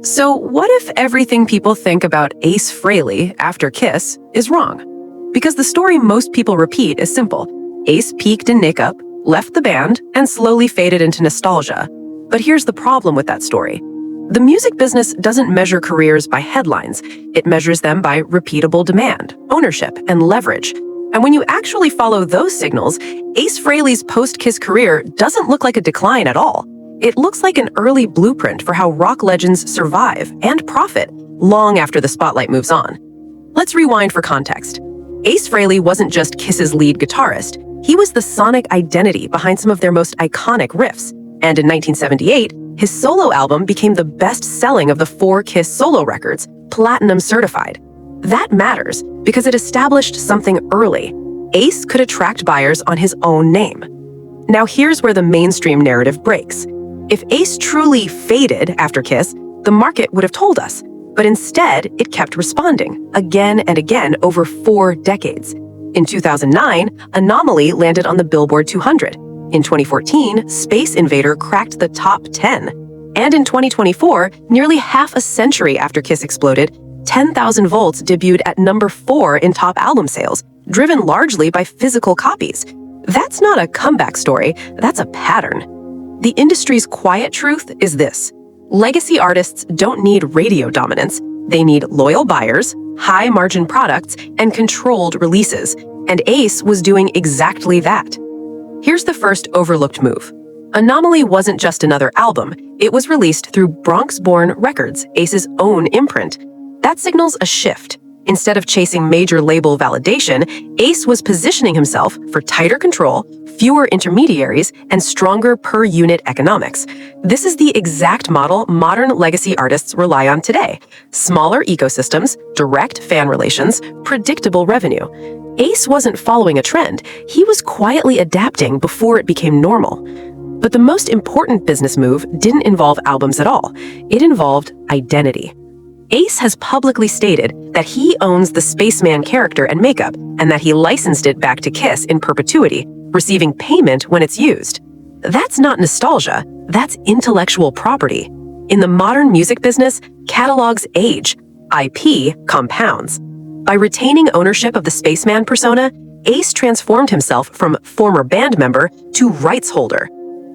So what if everything people think about Ace Frehley after Kiss is wrong? Because the story most people repeat is simple. Ace peaked in makeup, left the band, and slowly faded into nostalgia. But here's the problem with that story. The music business doesn't measure careers by headlines. It measures them by repeatable demand, ownership, and leverage. And when you actually follow those signals, Ace Frehley's post-Kiss career doesn't look like a decline at all. It looks like an early blueprint for how rock legends survive and profit long after the spotlight moves on. Let's rewind for context. Ace Frehley wasn't just Kiss's lead guitarist. He was the sonic identity behind some of their most iconic riffs. And in 1978, his solo album became the best-selling of the 4 Kiss solo records, platinum certified. That matters because it established something early. Ace could attract buyers on his own name. Now here's where the mainstream narrative breaks. If Ace truly faded after Kiss, the market would have told us. But instead, it kept responding, again and again over 4 decades. In 2009, Anomaly landed on the Billboard 200. In 2014, Space Invader cracked the top 10. And in 2024, nearly half a century after Kiss exploded, 10,000 Volts debuted at number 4 in top album sales, driven largely by physical copies. That's not a comeback story, that's a pattern. The industry's quiet truth is this. Legacy artists don't need radio dominance. They need loyal buyers, high-margin products, and controlled releases. And Ace was doing exactly that. Here's the first overlooked move. Anomaly wasn't just another album. It was released through Bronx-born Records, Ace's own imprint. That signals a shift. Instead of chasing major label validation, Ace was positioning himself for tighter control, fewer intermediaries, and stronger per-unit economics. This is the exact model modern legacy artists rely on today. Smaller ecosystems, direct fan relations, predictable revenue. Ace wasn't following a trend. He was quietly adapting before it became normal. But the most important business move didn't involve albums at all. It involved identity. Ace has publicly stated that he owns the Spaceman character and makeup, and that he licensed it back to Kiss in perpetuity, receiving payment when it's used. That's not nostalgia, that's intellectual property. In the modern music business, catalogs age, IP compounds. By retaining ownership of the Spaceman persona, Ace transformed himself from former band member to rights holder.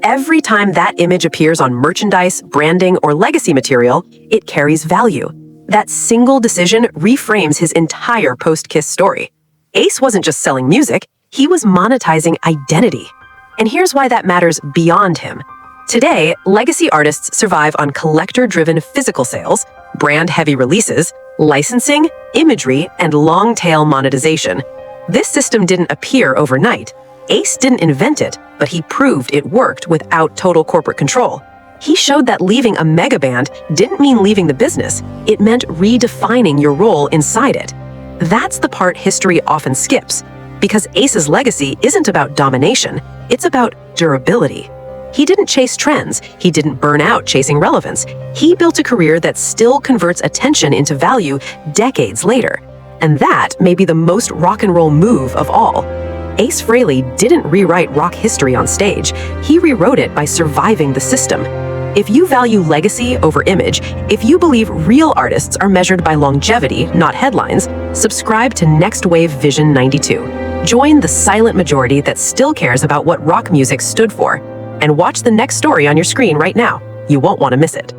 Every time that image appears on merchandise, branding, or legacy material, it carries value. That single decision reframes his entire post-Kiss story. Ace wasn't just selling music, he was monetizing identity. And here's why that matters beyond him. Today, legacy artists survive on collector-driven physical sales, brand-heavy releases, licensing, imagery, and long-tail monetization. This system didn't appear overnight. Ace didn't invent it, but he proved it worked without total corporate control. He showed that leaving a mega band didn't mean leaving the business. It meant redefining your role inside it. That's the part history often skips, because Ace's legacy isn't about domination, it's about durability. He didn't chase trends, he didn't burn out chasing relevance. He built a career that still converts attention into value decades later. And that may be the most rock and roll move of all. Ace Frehley didn't rewrite rock history on stage. He rewrote it by surviving the system. If you value legacy over image, if you believe real artists are measured by longevity, not headlines, subscribe to Next Wave Vision 92. Join the silent majority that still cares about what rock music stood for. And watch the next story on your screen right now. You won't want to miss it.